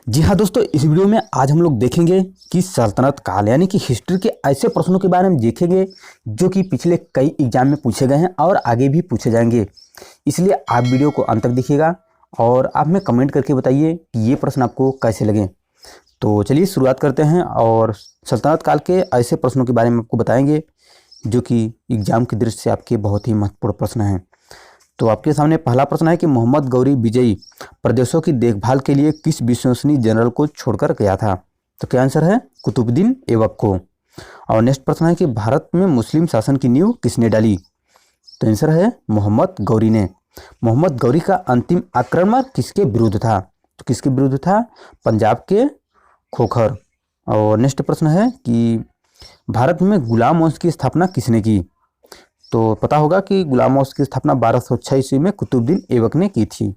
जी हाँ दोस्तों, इस वीडियो में आज हम लोग देखेंगे कि सल्तनत काल यानी कि हिस्ट्री के ऐसे प्रश्नों के बारे में देखेंगे जो कि पिछले कई एग्जाम में पूछे गए हैं और आगे भी पूछे जाएंगे। इसलिए आप वीडियो को अंत तक देखिएगा और आप हमें कमेंट करके बताइए कि ये प्रश्न आपको कैसे लगे। तो चलिए शुरुआत करते हैं और सल्तनत काल के ऐसे प्रश्नों के बारे में आपको बताएंगे जो कि एग्जाम की दृष्टि से आपके बहुत ही महत्वपूर्ण प्रश्न हैं। तो आपके सामने पहला प्रश्न है कि मोहम्मद गौरी विजयी प्रदेशों की देखभाल के लिए किस विश्वसनीय जनरल को छोड़कर गया था? तो क्या आंसर है? कुतुबुद्दीन ऐबक को। और नेक्स्ट प्रश्न है कि भारत में मुस्लिम शासन की नींव किसने डाली? तो आंसर है मोहम्मद गौरी ने। मोहम्मद गौरी का अंतिम आक्रमण किसके विरुद्ध था? तो किसके विरुद्ध था? पंजाब के खोखर। और नेक्स्ट प्रश्न है कि भारत में गुलाम वंश की स्थापना किसने की? तो पता होगा कि गुलाम वंश की स्थापना 1206 ईस्वी में कुतुबुद्दीन ऐबक ने की थी।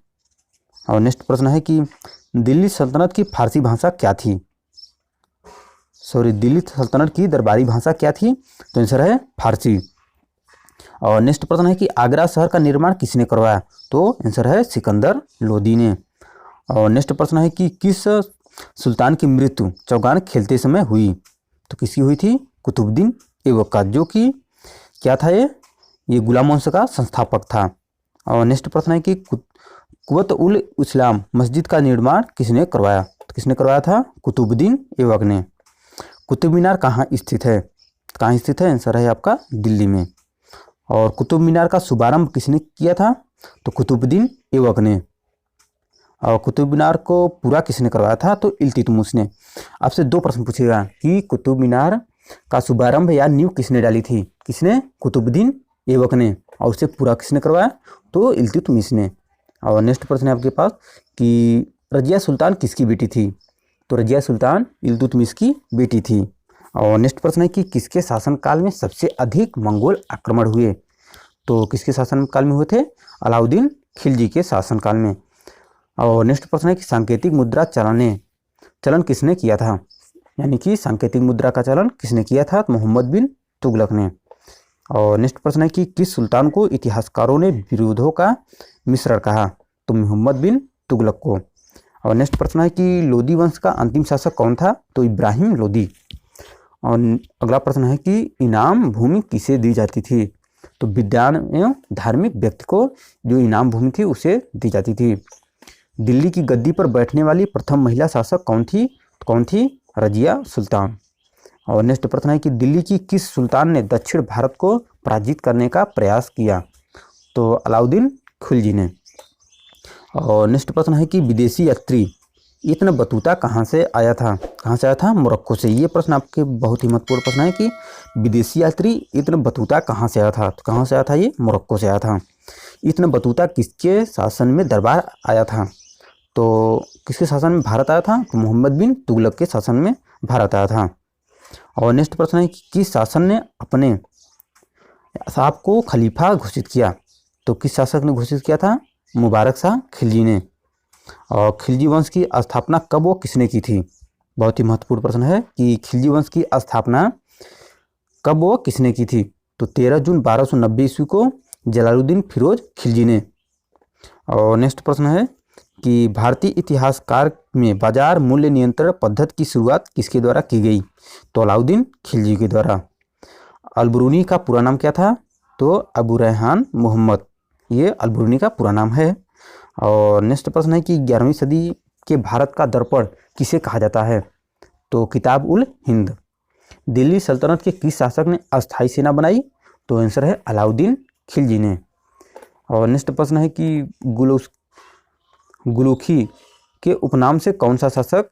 और नेक्स्ट प्रश्न है कि दिल्ली सल्तनत की फारसी भाषा क्या थी? दिल्ली सल्तनत की दरबारी भाषा क्या थी? तो आंसर है फारसी। और नेक्स्ट प्रश्न है कि आगरा शहर का निर्माण किसने करवाया? तो आंसर है सिकंदर लोदी ने। और नेक्स्ट प्रश्न है कि किस सुल्तान की मृत्यु चौगान खेलते समय हुई? तो किसकी हुई थी? कुतुबुद्दीन ऐबक का, जो कि क्या था? ये गुलाम वंश का संस्थापक था। और नेक्स्ट प्रश्न है कि कुवत उल इस्लाम मस्जिद का निर्माण किसने करवाया? तो किसने करवाया था? कुतुबुद्दीन ऐबक ने। कुतुब मीनार कहाँ स्थित है? कहाँ स्थित है? आंसर है आपका दिल्ली में। और कुतुब मीनार का शुभारंभ किसने किया था? तो कुतुबुद्दीन ऐबक ने। और कुतुब मीनार को पूरा किसने करवाया था? तो इल्तुतमिश ने। आपसे दो प्रश्न पूछेगा कि कुतुब मीनार का शुभारंभ या नींव किसने डाली थी? किसने? कुतुबुद्दीन ऐबक ने। और उसे पूरा किसने करवाया? तो इल्तुतमिश ने। और नेक्स्ट प्रश्न है आपके पास कि रजिया सुल्तान किसकी बेटी थी? तो रजिया सुल्तान इल्तुतमिश की बेटी थी। और नेक्स्ट प्रश्न है कि किसके शासनकाल में सबसे अधिक मंगोल आक्रमण हुए? तो किसके शासनकाल में हुए थे? अलाउद्दीन खिलजी के शासनकाल में। और नेक्स्ट प्रश्न है कि सांकेतिक मुद्रा चलन किसने किया था? यानी कि सांकेतिक मुद्रा का चलन किसने किया था? तो मोहम्मद बिन तुगलक ने। और नेक्स्ट प्रश्न है कि किस सुल्तान को इतिहासकारों ने विरोधों का मिश्रण कहा? तो मोहम्मद बिन तुगलक को। और नेक्स्ट प्रश्न है कि लोदी वंश का अंतिम शासक कौन था? तो इब्राहिम लोदी। और अगला प्रश्न है कि इनाम भूमि किसे दी जाती थी? तो विद्वान एवं धार्मिक व्यक्ति को जो इनाम भूमि थी उसे दी जाती थी। दिल्ली की गद्दी पर बैठने वाली प्रथम महिला शासक कौन थी? रजिया सुल्तान। और नेक्स्ट प्रश्न है कि दिल्ली की किस सुल्तान ने दक्षिण भारत को पराजित करने का प्रयास किया? तो अलाउद्दीन खिलजी ने। और नेक्स्ट प्रश्न है कि विदेशी यात्री इब्न बतूता कहाँ से आया था? कहाँ से आया था? मोरक्को से। ये प्रश्न आपके बहुत ही महत्वपूर्ण प्रश्न है कि विदेशी यात्री इब्न बतूता कहाँ से आया था? तो कहाँ से आया था? ये मोरक्को से आया था। इब्न बतूता किसके शासन में दरबार आया था? तो किसके शासन में भारत आया था? तो मोहम्मद बिन तुगलक के शासन में भारत आया था। और नेक्स्ट प्रश्न है कि किस शासन ने अपने साहब को खलीफा घोषित किया? तो किस शासक ने घोषित किया था? मुबारक शाह खिलजी ने। और खिलजी वंश की स्थापना कब व किसने की थी? बहुत ही महत्वपूर्ण प्रश्न है कि खिलजी वंश की स्थापना कब व किसने की थी? तो 13 जून 1290 ईस्वी को जलालुद्दीन फिरोज खिलजी ने। और नेक्स्ट प्रश्न है कि भारतीय इतिहासकार में बाजार मूल्य नियंत्रण पद्धति की शुरुआत किसके द्वारा की गई? तो अलाउद्दीन खिलजी के द्वारा। अलबरूनी का पूरा नाम क्या था? तो अबू रेहान मोहम्मद, ये अलबरूनी का पूरा नाम है। और नेक्स्ट प्रश्न है कि 11वीं सदी के भारत का दर्पण किसे कहा जाता है? तो किताब उल हिंद। दिल्ली सल्तनत के किस शासक ने अस्थायी सेना बनाई? तो आंसर है अलाउद्दीन खिलजी ने। और नेक्स्ट प्रश्न है कि गुलूखी के उपनाम से कौन सा शासक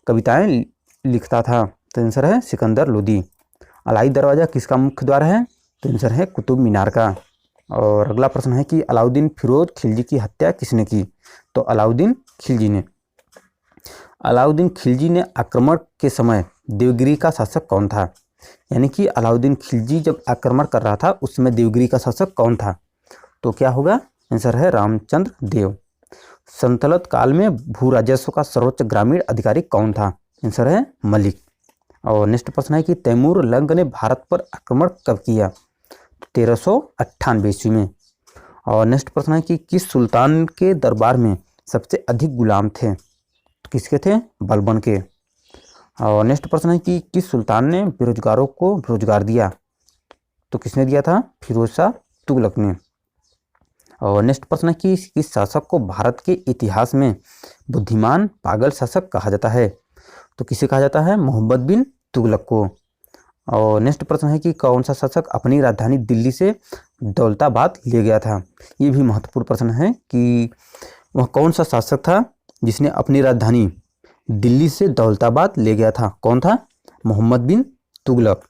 कविताएं लिखता था? तो आंसर है सिकंदर लोदी। अलाई दरवाज़ा किसका मुख्य द्वार है? तो आंसर है कुतुब मीनार का। और अगला प्रश्न है कि अलाउद्दीन फिरोज खिलजी की हत्या किसने की? तो अलाउद्दीन खिलजी ने। अलाउद्दीन खिलजी ने आक्रमण के समय देवगिरी का शासक कौन था? यानी कि अलाउद्दीन खिलजी जब आक्रमण कर रहा था उस समय देवगिरी का शासक कौन था? तो क्या होगा? आंसर है रामचंद्र देव। सल्तनत काल में भू राजस्व का सर्वोच्च ग्रामीण अधिकारी कौन था? आंसर है मलिक। और नेक्स्ट प्रश्न है कि तैमूर लंग ने भारत पर आक्रमण कब किया? 1398 ईस्वी में। और नेक्स्ट प्रश्न है कि किस सुल्तान के दरबार में सबसे अधिक गुलाम थे? तो किसके थे? बलबन के। और नेक्स्ट प्रश्न है कि किस सुल्तान ने बेरोजगारों को रोजगार दिया? तो किसने दिया था? फिरोज शाह तुगलक ने। और नेक्स्ट प्रश्न है कि किस शासक को भारत के इतिहास में बुद्धिमान पागल शासक कहा जाता है? तो किसे कहा जाता है? मोहम्मद बिन तुगलक को। और नेक्स्ट प्रश्न है कि कौन सा शासक अपनी राजधानी दिल्ली से दौलताबाद ले गया था? ये भी महत्वपूर्ण प्रश्न है कि वह कौन सा शासक था जिसने अपनी राजधानी दिल्ली से दौलताबाद ले गया था? कौन था? मोहम्मद बिन तुगलक।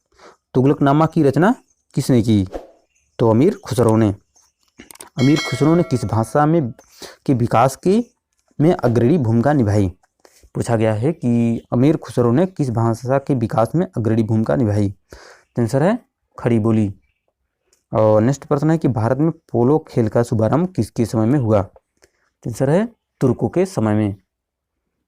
तुगलकनामा की रचना किसने की? तो अमीर खुसरो ने। अमीर खुसरो ने किस भाषा में के विकास में अग्रणी भूमिका निभाई? पूछा गया है कि अमीर खुसरो ने किस भाषा के विकास में अग्रणी भूमिका निभाई? तो आंसर है खड़ी बोली। और नेक्स्ट प्रश्न है कि भारत में पोलो खेल का शुभारंभ किसके समय में हुआ? तो आंसर है तुर्कों के समय में।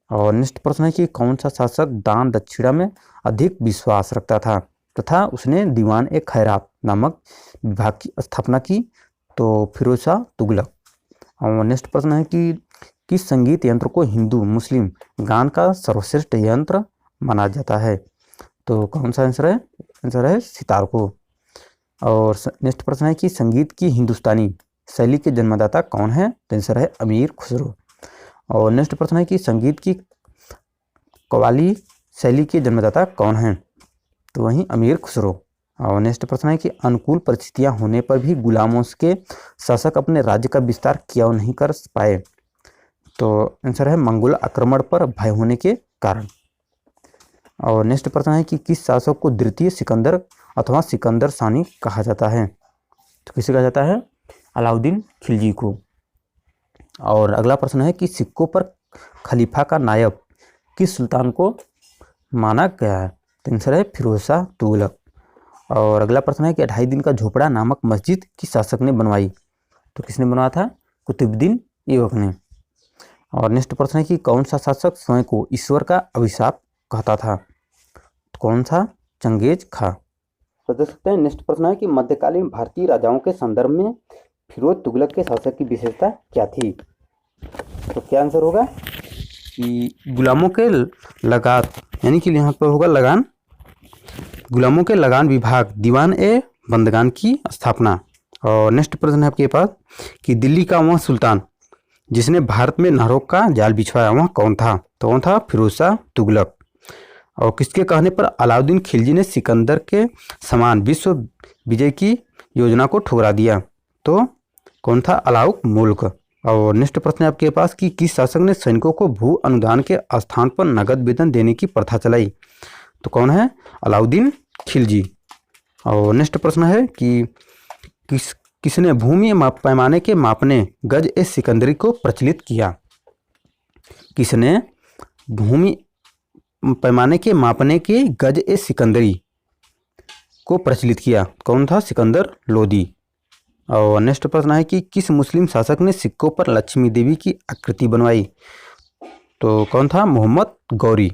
और नेक्स्ट प्रश्न है कि कौन सा शासक दान दक्षिणा में अधिक विश्वास रखता था तथा उसने दीवान ए खैरात नामक विभाग की स्थापना की? तो फिरोज शाह तुगलक। और नेक्स्ट प्रश्न है कि किस संगीत यंत्र को हिंदू मुस्लिम गान का सर्वश्रेष्ठ यंत्र माना जाता है? तो कौन सा आंसर है? आंसर है सितार को। और नेक्स्ट प्रश्न है कि संगीत की हिंदुस्तानी शैली के जन्मदाता कौन है? तो आंसर है अमीर खुसरो। और नेक्स्ट प्रश्न है कि संगीत की कव्वाली शैली के जन्मदाता कौन है? तो वहीं अमीर खुसरो। और नेक्स्ट प्रश्न है कि अनुकूल परिस्थितियां होने पर भी गुलामों के शासक अपने राज्य का विस्तार क्यों नहीं कर पाए? तो आंसर है मंगोल आक्रमण पर भय होने के कारण। और नेक्स्ट प्रश्न है कि किस शासक को द्वितीय सिकंदर अथवा सिकंदर सानी कहा जाता है? तो किसे कहा जाता है? अलाउद्दीन खिलजी को। और अगला प्रश्न है कि सिक्कों पर खलीफा का नायब किस सुल्तान को माना गया है? तो आंसर है फिरोज शाह तुगलक। और अगला प्रश्न है कि 2.5 दिन का झोपड़ा नामक मस्जिद किस शासक ने बनवाई? तो किसने बनवाया था? कुतुबुद्दीन ऐबक ने। और नेक्स्ट प्रश्न है कि कौन सा शासक स्वयं को ईश्वर का अभिशाप कहता था? तो कौन था? चंगेज खां। तो देख सकते हैं नेक्स्ट प्रश्न है कि मध्यकालीन भारतीय राजाओं के संदर्भ में फिरोज तुगलक के शासक की विशेषता क्या थी? तो क्या आंसर होगा कि गुलामों के लगात, यानी कि यहाँ पर होगा लगान, गुलामों के लगान विभाग, दीवान ए बंदगान की स्थापना। और नेक्स्ट प्रश्न है आपके पास कि दिल्ली का वह सुल्तान जिसने भारत में नहरों का जाल बिछवाया वह कौन था? तो कौन था? फिरोज शाह तुगलक। और किसके कहने पर अलाउद्दीन खिलजी ने सिकंदर के समान विश्व विजय की योजना को ठुकरा दिया? तो कौन था? अलाउक मुल्क। और नेक्स्ट प्रश्न है आपके पास कि किस शासक ने सैनिकों को भू अनुदान के स्थान पर नगद वेतन देने की प्रथा चलाई? तो कौन है? अलाउद्दीन खिलजी। और नेक्स्ट प्रश्न है कि किसने भूमि पैमाने के मापने गज ए सिकंदरी को प्रचलित किया? किसने भूमि पैमाने के मापने के गज ए सिकंदरी को प्रचलित किया? कौन था? सिकंदर लोदी। और नेक्स्ट प्रश्न है कि किस मुस्लिम शासक ने सिक्कों पर लक्ष्मी देवी की आकृति बनवाई? तो कौन था? मोहम्मद गौरी।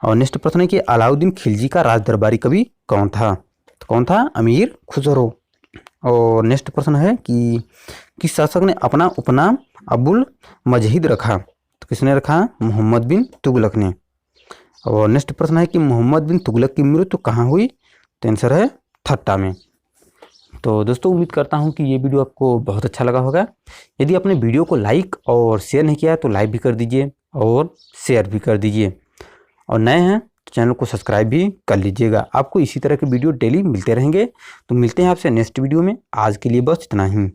और नेक्स्ट प्रश्न है कि अलाउद्दीन खिलजी का राज दरबारी कवि कौन था? तो कौन था? अमीर खुसरो। और नेक्स्ट प्रश्न है कि किस शासक ने अपना उपनाम अबुल मजहिद रखा? तो किसने रखा? मोहम्मद बिन तुगलक ने। और नेक्स्ट प्रश्न है कि मोहम्मद बिन तुगलक की मृत्यु कहाँ हुई? तो आंसर है ठट्टा में। तो दोस्तों उम्मीद करता हूँ कि ये वीडियो आपको बहुत अच्छा लगा होगा। यदि आपने वीडियो को लाइक और शेयर नहीं किया है तो लाइक भी कर दीजिए और शेयर भी कर दीजिए। और नए हैं तो चैनल को सब्सक्राइब भी कर लीजिएगा। आपको इसी तरह के वीडियो डेली मिलते रहेंगे। तो मिलते हैं आपसे नेक्स्ट वीडियो में। आज के लिए बस इतना ही।